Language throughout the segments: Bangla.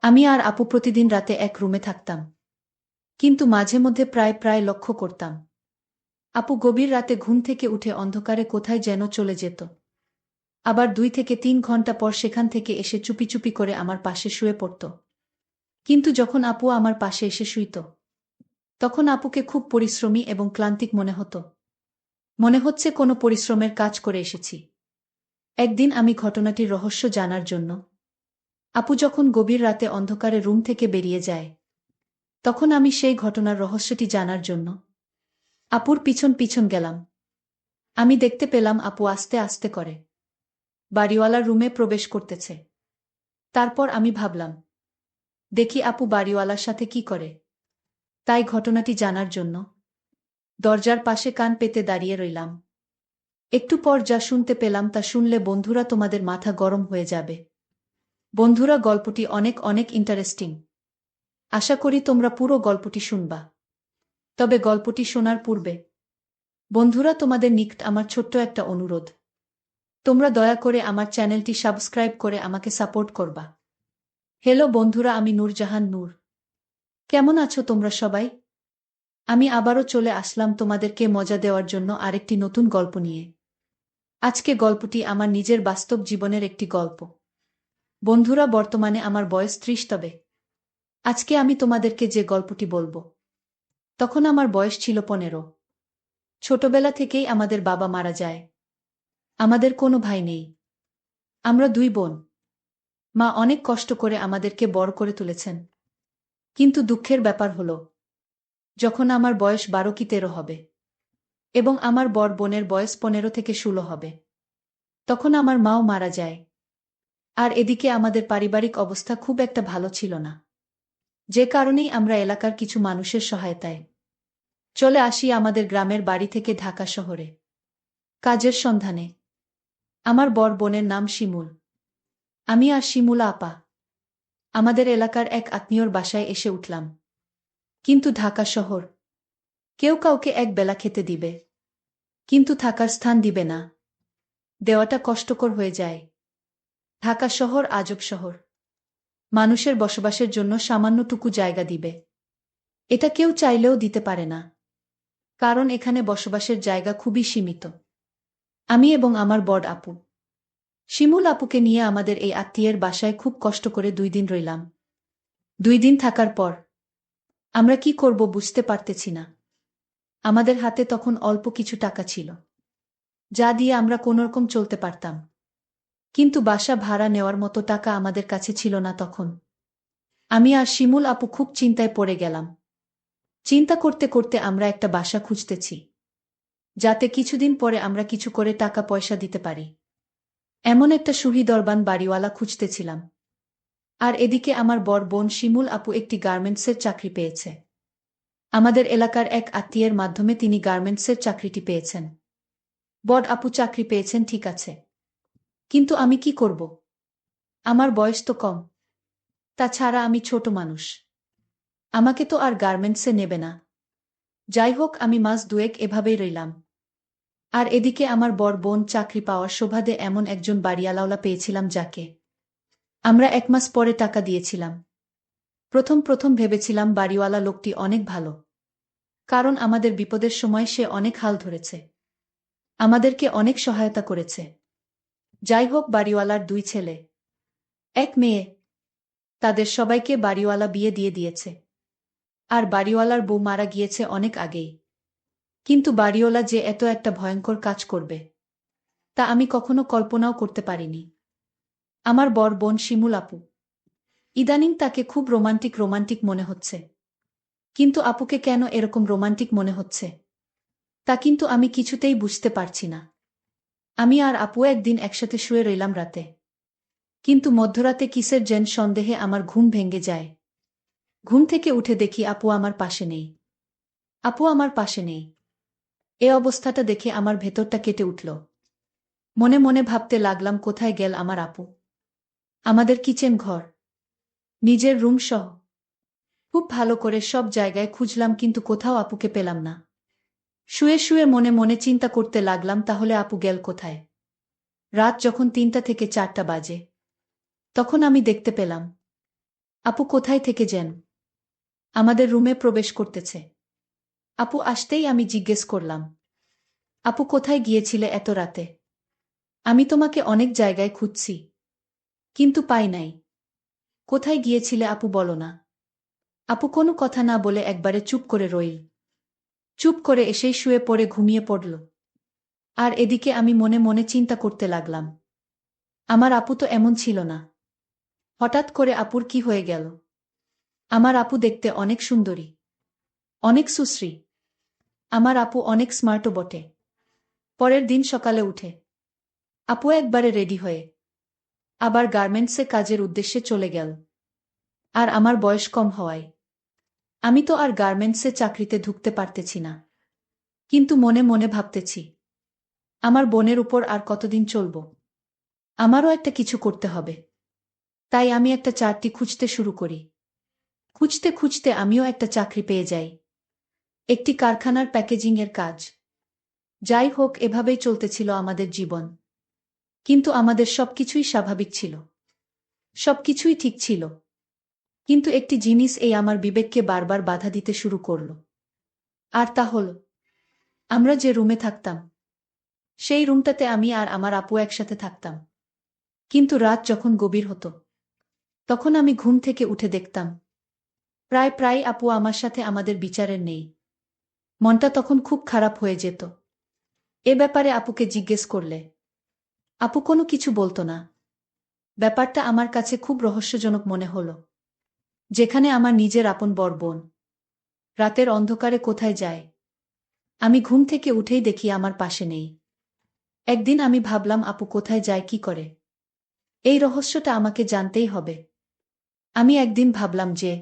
আমি আর আপু প্রতিদিন রাতে এক রুমে থাকতাম। কিন্তু মাঝে মধ্যে প্রায় প্রায় লক্ষ্য করতাম আপু গভীর রাতে ঘুম থেকে উঠে অন্ধকারে কোথায় যেন চলে যেত। আবার 2 থেকে 3 ঘন্টা পর সেখান থেকে এসে চুপি চুপি করে আমার পাশে শুয়ে পড়ত। কিন্তু যখন আপু আমার পাশে এসে শুইত, তখন আপুকে খুব পরিশ্রমী এবং ক্লান্তিক মনে হতো। মনে হচ্ছে কোনো পরিশ্রমের কাজ করে এসেছি। একদিন আমি ঘটনাটির রহস্য জানার জন্য আপু যখন গভীর রাতে অন্ধকারে রুম থেকে বেরিয়ে যায়, তখন আমি সেই ঘটনার রহস্যটি জানার জন্য আপুর পিছন পিছন গেলাম। আমি দেখতে পেলাম আপু আস্তে আস্তে করে বাড়িওয়ালার রুমে প্রবেশ করতেছে। তারপর আমি ভাবলাম, দেখি আপু বাড়িওয়ালার সাথে কি করে। তাই ঘটনাটি জানার জন্য দরজার পাশে কান পেতে দাঁড়িয়ে রইলাম। একটু পর যা শুনতে পেলাম তা শুনলে বন্ধুরা তোমাদের মাথা গরম হয়ে যাবে। বন্ধুরা, গল্পটি অনেক অনেক ইন্টারেস্টিং। আশা করি তোমরা পুরো গল্পটি শুনবা। তবে গল্পটি শোনার পূর্বে বন্ধুরা, তোমাদের নিকট আমার ছোট্ট একটা অনুরোধ। তোমরা দয়া করে আমার চ্যানেলটি সাবস্ক্রাইব করে আমাকে সাপোর্ট করবা। হ্যালো বন্ধুরা, আমি নূরজাহান নূর। কেমন আছো তোমরা সবাই? আমি আবারও চলে আসলাম তোমাদেরকে মজা দেওয়ার জন্য আরেকটি নতুন গল্প নিয়ে। আজকে গল্পটি আমার নিজের বাস্তব জীবনের একটি গল্প। বন্ধুরা, বর্তমানে আমার বয়স 30, তবে আজকে আমি তোমাদেরকে যে গল্পটি বলবো, তখন আমার বয়স ছিল 15। ছোটবেলা থেকেই আমাদের বাবা মারা যায়। আমাদের কোনো ভাই নেই। আমরা 2 বোন। মা অনেক কষ্ট করে আমাদেরকে বড় করে তুলেছেন। কিন্তু দুঃখের ব্যাপার হলো, যখন আমার বয়স 12 কি 13 হবে এবং আমার বড় বোনের বয়স 15 থেকে 16 হবে, তখন আমার মাও মারা যায়। আর এদিকে আমাদের পারিবারিক অবস্থা খুব একটা ভালো ছিল না, যে কারণেই আমরা এলাকার কিছু মানুষের সহায়তায় চলে আসি আমাদের গ্রামের বাড়ি থেকে ঢাকা শহরে কাজের সন্ধানে। আমার বড় বোনের নাম শিমুল। আমি আর শিমুলা আপা আমাদের এলাকার এক আত্মীয়র বাসায় এসে উঠলাম। কিন্তু ঢাকা শহর, কেউ কাউকে এক বেলা খেতে দিবে, কিন্তু থাকার স্থান দিবে না। দেওয়াটা কষ্টকর হয়ে যায়। ঢাকা শহর আজব শহর। মানুষের বসবাসের জন্য সামান্যটুকু জায়গা দিবে, এটা কেউ চাইলেও দিতে পারে না, কারণ এখানে বসবাসের জায়গা খুবই সীমিত। আমি এবং আমার বড় আপু শিমুল আপুকে নিয়ে আমাদের এই আত্মীয়ের বাসায় খুব কষ্ট করে 2 দিন রইলাম। 2 দিন থাকার পর আমরা কি করব বুঝতে পারতেছি না। আমাদের হাতে তখন অল্প কিছু টাকা ছিল, যা দিয়ে আমরা কোনোরকম চলতে পারতাম। কিন্তু বাসা ভাড়া নেওয়ার মতো টাকা আমাদের কাছে ছিল না তখন। আমি আর শিমুল আপু খুব চিন্তায় পড়ে গেলাম। চিন্তা করতে করতে আমরা একটা বাসা খুঁজতেছি, যাতে কিছুদিন পরে আমরা কিছু করে টাকা পয়সা দিতে পারি। এমন একটা সুহৃদরবান বাড়িওয়ালা খুঁজতেছিলাম। আর এদিকে আমার বড় বোন শিমুল আপু একটি গার্মেন্টসের চাকরি পেয়েছে। আমাদের এলাকার এক আত্মীয়ের মাধ্যমে তিনি গার্মেন্টসের চাকরিটি পেয়েছেন। বড় আপু চাকরি পেয়েছেন ঠিক আছে, কিন্তু আমি কি করব? আমার বয়স তো কম। তাছাড়া আমি ছোট মানুষ। আমাকে তো আর গার্মেন্টসে নেবে না। যাই হোক, আমি মাস 2 এভাবেই রইলাম। আর এদিকে আমার বড় বোন চাকরি পাওয়ার সুবাদে এমন একজন বাড়িওয়ালা পেয়েছিলাম, যাকে আমরা 1 মাস পরে টাকা দিয়েছিলাম। প্রথম প্রথম ভেবেছিলাম বাড়িওয়ালা লোকটি অনেক ভালো, কারণ আমাদের বিপদের সময় সে অনেক হাল ধরেছে, আমাদেরকে অনেক সহায়তা করেছে। যাই হোক, বাড়িওয়ালার 2 ছেলে, 1 মেয়ে। তাদের সবাইকে বাড়িওয়ালা বিয়ে দিয়ে দিয়েছে। আর বাড়িওয়ালার বউ মারা গিয়েছে অনেক আগেই। কিন্তু বাড়িওয়ালা যে এত একটা ভয়ঙ্কর কাজ করবে, তা আমি কখনো কল্পনাও করতে পারিনি। আমার বড় বোন শিমুল আপু, ইদানিং তাকে খুব রোমান্টিক রোমান্টিক মনে হচ্ছে। কিন্তু আপুকে কেন এরকম রোমান্টিক মনে হচ্ছে, তা কিন্তু আমি কিছুতেই বুঝতে পারছি না। আমি আর আপু একদিন একসাথে শুয়ে রইলাম রাতে। কিন্তু মধ্যরাতে কিসের যেন সন্দেহে আমার ঘুম ভেঙে যায়। ঘুম থেকে উঠে দেখি আপু আমার পাশে নেই। আপু আমার পাশে নেই। এ অবস্থাটা দেখে আমার ভেতরটা কেটে উঠল। মনে মনে ভাবতে লাগলাম, কোথায় গেল আমার আপু? আমাদের কিচেন ঘর, নিজের রুম সহ খুব ভালো করে সব জায়গায় খুঁজলাম, কিন্তু কোথাও আপুকে পেলাম না। শুয়ে শুয়ে মনে মনে চিন্তা করতে লাগলাম, তাহলে আপু গেল কোথায়? রাত যখন 3টা থেকে 4টা বাজে, তখন আমি দেখতে পেলাম আপু কোথায় থেকে যেন আমাদের রুমে প্রবেশ করতেছে। আপু আসতেই আমি জিজ্ঞেস করলাম, আপু কোথায় গিয়েছিলে এত রাতে? আমি তোমাকে অনেক জায়গায় খুঁজছি, কিন্তু পাই নাই। কোথায় গিয়েছিলে আপু, বলো না। আপু কোনো কথা না বলে একবারে চুপ করে রইল। চুপ করে এসেই শুয়ে পড়ে ঘুমিয়ে পড়ল। আর এদিকে আমি মনে মনে চিন্তা করতে লাগলাম, আমার আপু তো এমন ছিল না। হঠাৎ করে আপুর কি হয়ে গেল? আমার আপু দেখতে অনেক সুন্দরী, অনেক সুশ্রী। আমার আপু অনেক স্মার্টও বটে। পরের দিন সকালে উঠে আপু একবারে রেডি হয়ে আবার গার্মেন্টসে কাজের উদ্দেশ্যে চলে গেল। আর আমার বয়স কম হওয়ায় আমি তো আর গার্মেন্টসে চাকরিতে ঢুকতে পারতেছি না। কিন্তু মনে মনে ভাবতেছি, আমার বোনের উপর আর কতদিন চলব? আমারও একটা কিছু করতে হবে। তাই আমি একটা চাকরি খুঁজতে শুরু করি। খুঁজতে খুঁজতে আমিও একটা চাকরি পেয়ে যাই, একটি কারখানার প্যাকেজিংয়ের কাজ। যাই হোক, এভাবেই চলতেছিল আমাদের জীবন। কিন্তু আমাদের সবকিছুই স্বাভাবিক ছিল, সবকিছুই ঠিক ছিল। কিন্তু একটি জিনিস এই আমার বিবেককে বারবার বাধা দিতে শুরু করল। আর তা হল, আমরা যে রুমে থাকতাম, সেই রুমটাতে আমি আর আমার আপু একসাথে থাকতাম। কিন্তু রাত যখন গভীর হতো, তখন আমি ঘুম থেকে উঠে দেখতাম প্রায় প্রায় আপু আমার সাথে আমাদের বিচারের নেই। মনটা তখন খুব খারাপ হয়ে যেত। এ ব্যাপারে আপুকে জিজ্ঞেস করলে আপু কোনো কিছু বলতো না। ব্যাপারটা আমার কাছে খুব রহস্যজনক মনে হলো। যেখানে আমার নিজের আপন বড় বোন রাতের অন্ধকারে কোথায় যায়, আমি ঘুম থেকে উঠেই দেখি আমার পাশে নেই। একদিন আমি ভাবলাম, আপু কোথায় যায়, কি করে? এই রহস্যটা আমাকে জানতেই হবে। আমি একদিন ভাবলাম যে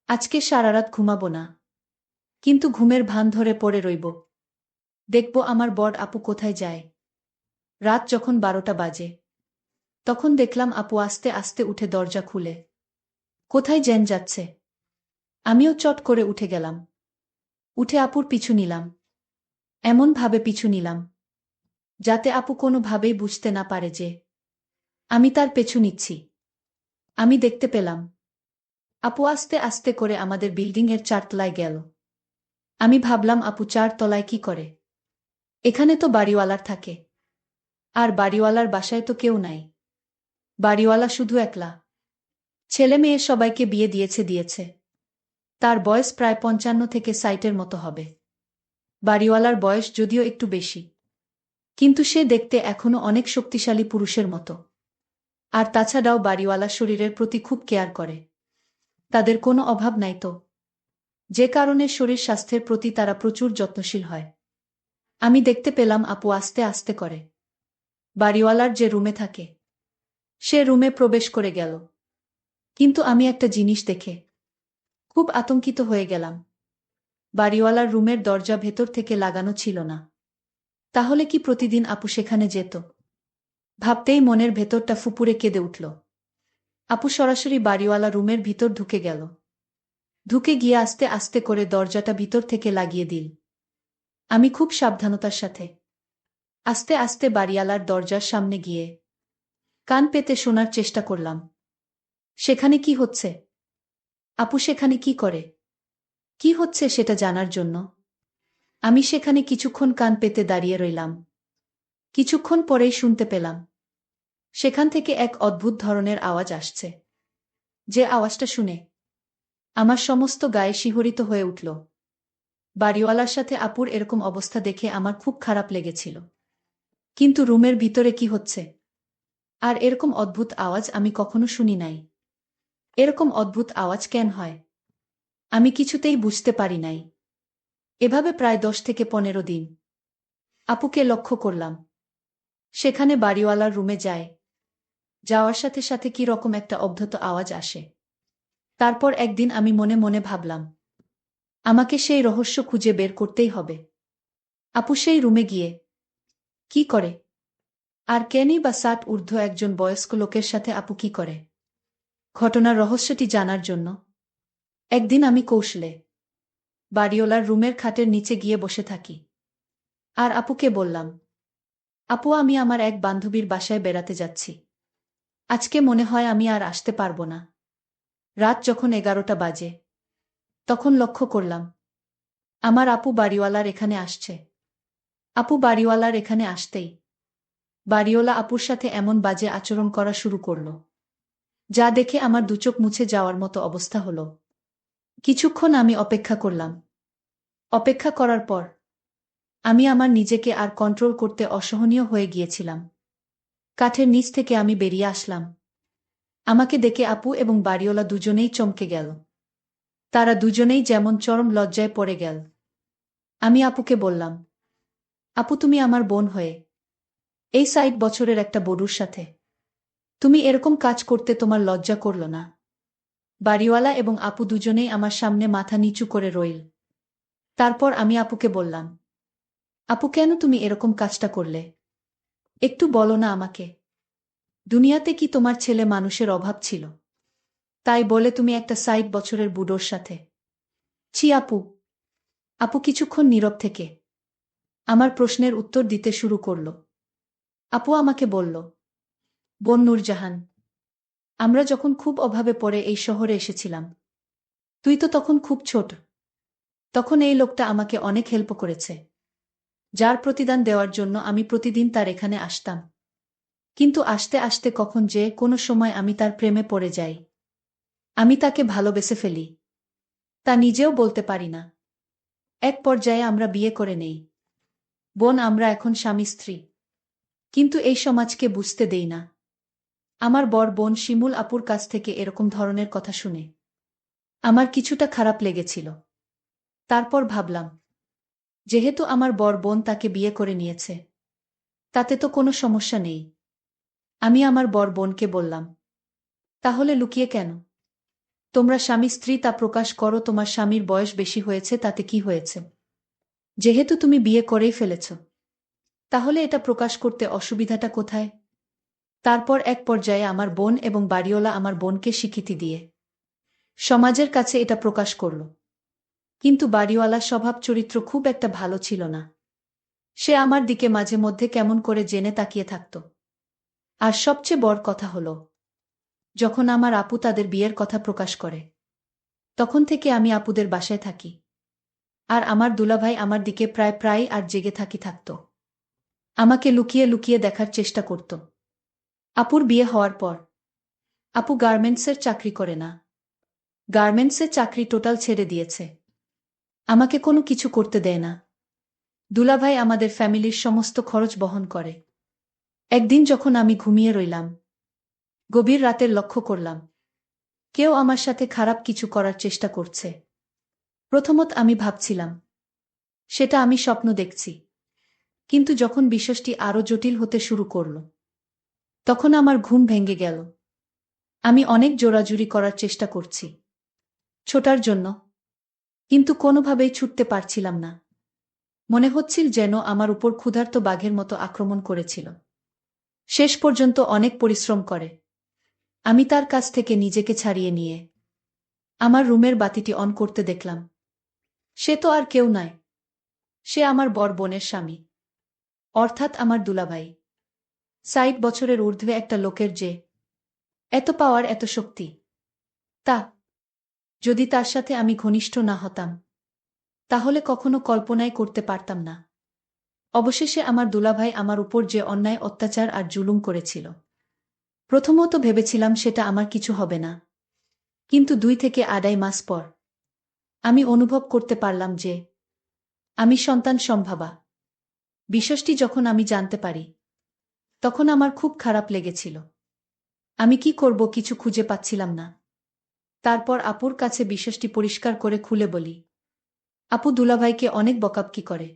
আজকে সারারাত ঘুমাবো না, কিন্তু ঘুমের ভান ধরে পড়ে রইব। দেখব আমার বড় আপু কোথায় যায়। রাত যখন 12টা বাজে, তখন দেখলাম আপু আস্তে আস্তে উঠে দরজা খুলে কোথায় যেন যাচ্ছে। আমিও চট করে উঠে গেলাম। উঠে আপুর পিছু নিলাম। এমনভাবে পিছু নিলাম যাতে আপু কোনোভাবেই বুঝতে না পারে যে আমি তার পেছু নিচ্ছি। আমি দেখতে পেলাম আপু আস্তে আস্তে করে আমাদের বিল্ডিংয়ের 4 তলায় গেল। আমি ভাবলাম, আপু 4 তলায় কি করে? এখানে তো বাড়িওয়ালার থাকে। আর বাড়িওয়ালার বাসায় তো কেউ নাই। বাড়িওয়ালা শুধু একলা। ছেলে মেয়ে সবাইকে বিয়ে দিয়েছে। তার বয়স প্রায় 55 থেকে 60-এর মতো হবে। বাড়িওয়ালার বয়স যদিও একটু বেশি, কিন্তু সে দেখতে এখনো অনেক শক্তিশালী পুরুষের মতো। আর তাছাড়াও বাড়িওয়ালা শরীরের প্রতি খুব কেয়ার করে। তাদের কোনো অভাব নাই তো, যে কারণে শরীর স্বাস্থ্যের প্রতি তারা প্রচুর যত্নশীল হয়। আমি দেখতে পেলাম আপু আস্তে আস্তে করে বাড়িওয়ালার যে রুমে থাকে, সে রুমে প্রবেশ করে গেল। কিন্তু আমি একটা জিনিস দেখে খুব আতঙ্কিত হয়ে গেলাম। বাড়িওয়ালার রুমের দরজা ভেতর থেকে লাগানো ছিল না। তাহলে কি প্রতিদিন আপু সেখানে যেত? ভাবতেই মনের ভেতরটা ফুপুরে কেঁদে উঠল। আপু সরাসরি বাড়িওয়ালা রুমের ভিতর ঢুকে গেল। ঢুকে গিয়ে আস্তে আস্তে করে দরজাটা ভিতর থেকে লাগিয়ে দিল। আমি খুব সাবধানতার সাথে আস্তে আস্তে বাড়িওয়ালার দরজার সামনে গিয়ে কান পেতে শোনার চেষ্টা করলাম সেখানে কি হচ্ছে। আপু সেখানে কি করে, কি হচ্ছে সেটা জানার জন্য আমি সেখানে কিছুক্ষণ কান পেতে দাঁড়িয়ে রইলাম। কিছুক্ষণ পরেই শুনতে পেলাম সেখান থেকে এক অদ্ভুত ধরনের আওয়াজ আসছে। যে আওয়াজটা শুনে আমার সমস্ত গায়ে শিহরিত হয়ে উঠল। বাড়িওয়ালার সাথে আপুর এরকম অবস্থা দেখে আমার খুব খারাপ লেগেছিল। কিন্তু রুমের ভিতরে কি হচ্ছে? আর এরকম অদ্ভুত আওয়াজ আমি কখনো শুনি নাই। এরকম অদ্ভুত আওয়াজ কেন হয়? আমি কিছুতেই বুঝতে পারি নাই। এভাবে প্রায় 10 থেকে 15 দিন আপুকে লক্ষ্য করলাম সেখানে বাড়িওয়ালার রুমে যায়। যাওয়ার সাথে সাথে কি রকম একটা অব্যত আওয়াজ আসে। তারপর একদিন আমি মনে মনে ভাবলাম, আমাকে সেই রহস্য খুঁজে বের করতেই হবে। আপু সেই রুমে গিয়ে কি করে? আর কেনই বা 60 ঊর্ধ্ব একজন বয়স্ক লোকের সাথে আপু কি করে? ঘটনার রহস্যটি জানার জন্য একদিন আমি কৌশলে বাড়িওয়ালার রুমের খাটের নিচে গিয়ে বসে থাকি। আর আপুকে বললাম, আপু আমি আমার এক বান্ধবীর বাসায় বেড়াতে যাচ্ছি। আজকে মনে হয় আমি আর আসতে পারবো না। রাত যখন 11টা বাজে, তখন লক্ষ্য করলাম আমার আপু বাড়িওয়ালার এখানে আসছে। আপু বাড়িওয়ালার এখানে আসতেই বাড়িওয়ালা আপুর সাথে এমন বাজে আচরণ করা শুরু করল, যা দেখে আমার দুচোখ মুছে যাওয়ার মতো অবস্থা হল। কিছুক্ষণ আমি অপেক্ষা করলাম। অপেক্ষা করার পর আমি আমার নিজেকে আর কন্ট্রোল করতে অসহনীয় হয়ে গিয়েছিলাম। কাঠের নিচ থেকে আমি বেরিয়ে আসলাম। আমাকে দেখে আপু এবং বাড়িওয়ালা দুজনেই চমকে গেল। তারা দুজনেই যেমন চরম লজ্জায় পড়ে গেল। আমি আপুকে বললাম, আপু তুমি আমার বোন হয়ে এই ৬০ বছরের একটা বড়ুর সাথে তুমি এরকম কাজ করতে তোমার লজ্জা করল না? বাড়িওয়ালা এবং আপু দুজনেই আমার সামনে মাথা নিচু করে রইল। তারপর আমি আপুকে বললাম, আপু কেন তুমি এরকম কাজটা করলে? একটু বলো না আমাকে। দুনিয়াতে কি তোমার ছেলে মানুষের অভাব ছিল, তাই বলে তুমি একটা ৬০ বছরের বুড়োর সাথে? ছি আপু। আপু কিছুক্ষণ নীরব থেকে আমার প্রশ্নের উত্তর দিতে শুরু করল। আপু আমাকে বলল, বোন নূরজাহান, আমরা যখন খুব অভাবে পড়ে এই শহরে এসেছিলাম, তুই তো তখন খুব ছোট। তখন এই লোকটা আমাকে অনেক হেল্প করেছে, যার প্রতিদান দেওয়ার জন্য আমি প্রতিদিন তার এখানে আসতাম। কিন্তু আস্তে আস্তে কখন যে কোনো সময় আমি তার প্রেমে পড়ে যাই। আমি তাকে ভালোবেসে ফেলি, তা নিজেও বলতে পারি না। এক পর্যায়ে আমরা বিয়ে করে নেই। বোন, আমরা এখন স্বামী স্ত্রী। কিন্তু এই সমাজকে বুঝতে দেই না। আমার বর বোন শিমুল আপুর কাছ থেকে এরকম ধরনের কথা শুনে আমার কিছুটা খারাপ লেগেছিল। তারপর ভাবলাম, যেহেতু আমার বর বোন তাকে বিয়ে করে নিয়েছে, তাতে তো কোনো সমস্যা নেই। আমি আমার বর বোনকে বললাম, তাহলে লুকিয়ে কেন? তোমরা স্বামী স্ত্রী তা প্রকাশ করো। তোমার স্বামীর বয়স বেশি হয়েছে, তাতে কি হয়েছে? যেহেতু তুমি বিয়ে করেই ফেলেছ, তাহলে এটা প্রকাশ করতে অসুবিধাটা কোথায়? তারপর এক পর্যায়ে আমার বোন এবং বাড়িওয়ালা আমার বোনকে স্বীকৃতি দিয়ে সমাজের কাছে এটা প্রকাশ করল। কিন্তু বাড়িওয়ালার স্বভাব চরিত্র খুব একটা ভালো ছিল না। সে আমার দিকে মাঝে মধ্যে কেমন করে জেনে তাকিয়ে থাকত। আর সবচেয়ে বড় কথা হলো, যখন আমার আপু তাদের বিয়ের কথা প্রকাশ করে, তখন থেকে আমি আপুদের বাসায় থাকি। আর আমার দুলাভাই আমার দিকে প্রায় আর জেগে থাকত। আমাকে লুকিয়ে লুকিয়ে দেখার চেষ্টা করত। আপুর বিয়ে হওয়ার পর আপু গার্মেন্টসের চাকরি করে না। গার্মেন্টসের চাকরি টোটাল ছেড়ে দিয়েছে। আমাকে কোনো কিছু করতে দেয় না। দুলাভাই আমাদের ফ্যামিলির সমস্ত খরচ বহন করে। একদিন যখন আমি ঘুমিয়ে রইলাম, গভীর রাতের লক্ষ্য করলাম কেউ আমার সাথে খারাপ কিছু করার চেষ্টা করছে। প্রথমত আমি ভাবছিলাম সেটা আমি স্বপ্ন দেখছি, কিন্তু যখন বিষয়টি আরও জটিল হতে শুরু করল, তখন আমার ঘুম ভেঙে গেল। আমি অনেক জোরাজুরি করার চেষ্টা করছি ছোটার জন্য, কিন্তু কোনোভাবেই ছুটতে পারছিলাম না। মনে হচ্ছিল যেন আমার উপর ক্ষুধার্ত বাঘের মতো আক্রমণ করেছিল। শেষ পর্যন্ত অনেক পরিশ্রম করে আমি তার কাছ থেকে নিজেকে ছাড়িয়ে নিয়ে আমার রুমের বাতিটি অন করতে দেখলাম। সে তো আর কেউ নয়, সে আমার বর বোনের স্বামী, অর্থাৎ আমার দুলাভাই। ৬০ বছরের ঊর্ধ্বে একটা লোকের যে এত পাওয়ার, এত শক্তি, তা যদি তার সাথে আমি ঘনিষ্ঠ না হতাম, তাহলে কখনো কল্পনাই করতে পারতাম না। অবশেষে আমার দুলাভাই আমার উপর যে অন্যায়, অত্যাচার আর জুলুম করেছিল, প্রথমত ভেবেছিলাম সেটা আমার কিছু হবে না। কিন্তু ২ থেকে ২.৫ মাস পর আমি অনুভব করতে পারলাম যে আমি সন্তান সম্ভাবা। বিষয়টি যখন আমি জানতে পারি, তখন আমার খুব খারাপ লেগেছিল। আমি কি করব কিছু খুঁজে পাচ্ছিলাম না। তারপর আপুর কাছে বিষয়টি পরিষ্কার করে খুলে বলি। আপু দুলাভাইকে অনেক বকাবকি করে।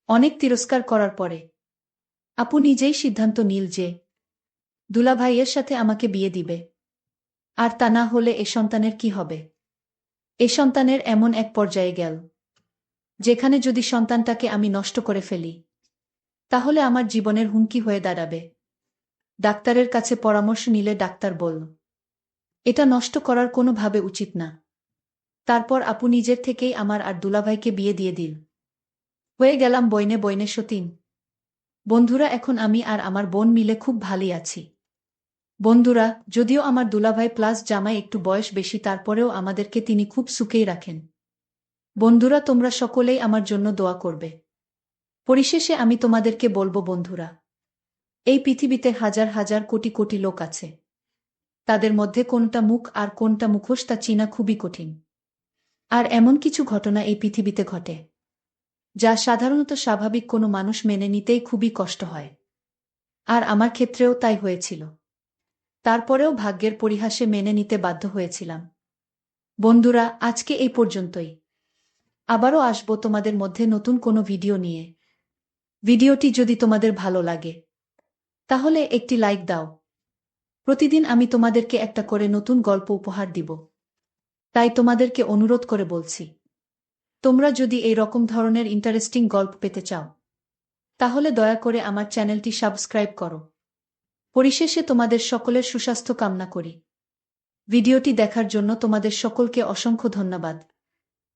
অনেক তিরস্কার করার পরে আপু নিজেই সিদ্ধান্ত নিল যে দুলাভাইয়ের সাথে আমাকে বিয়ে দিবে। আর তা না হলে এ সন্তানের কি হবে? এ সন্তানের এমন এক পর্যায়ে গেল যেখানে যদি সন্তানটাকে আমি নষ্ট করে ফেলি, তাহলে আমার জীবনের হুমকি হয়ে দাঁড়াবে। ডাক্তারের কাছে পরামর্শ নিলে ডাক্তার বলল, এটা নষ্ট করার কোনোভাবে উচিত না। তারপর আপু নিজের থেকেই আমার আর দুলাভাইকে বিয়ে দিয়ে দিল। হয়ে গেলাম বইনে বইনে সতীন। বন্ধুরা, এখন আমি আর আমার বোন মিলে খুব ভালোই আছি। বন্ধুরা, যদিও আমার দুলাভাই প্লাস জামাই একটু বয়স বেশি, তারপরেও আমাদেরকে তিনি খুব সুখেই রাখেন। বন্ধুরা, তোমরা সকলেই আমার জন্য দোয়া করবে। পরিশেষে আমি তোমাদেরকে বলবো বন্ধুরা, এই পৃথিবীতে হাজার হাজার কোটি কোটি লোক আছে। তাদের মধ্যে কোনটা মুখ আর কোনটা মুখোশ তা চিনা খুবই কঠিন। আর এমন কিছু ঘটনা এই পৃথিবীতে ঘটে যা সাধারণত স্বাভাবিক কোনো মানুষ মেনে নিতেই খুবই কষ্ট হয়। আর আমার ক্ষেত্রেও তাই হয়েছিল। তারপরেও ভাগ্যের পরিহাসে মেনে নিতে বাধ্য হয়েছিলাম। বন্ধুরা, আজকে এই পর্যন্তই। আবারও আসবো তোমাদের মধ্যে নতুন কোনো ভিডিও নিয়ে। ভিডিওটি যদি তোমাদের ভালো লাগে তাহলে একটি লাইক দাও। প্রতিদিন আমি তোমাদেরকে একটা করে নতুন গল্প উপহার দিব। তাই তোমাদেরকে অনুরোধ করে বলছি, তোমরা যদি এই রকম ধরনের ইন্টারেস্টিং গল্প পেতে চাও তাহলে দয়া করে আমার চ্যানেলটি সাবস্ক্রাইব করো। পরিশেষে তোমাদের সকলের সুস্বাস্থ্য কামনা করি। ভিডিওটি দেখার জন্য তোমাদের সকলকে অসংখ্য ধন্যবাদ।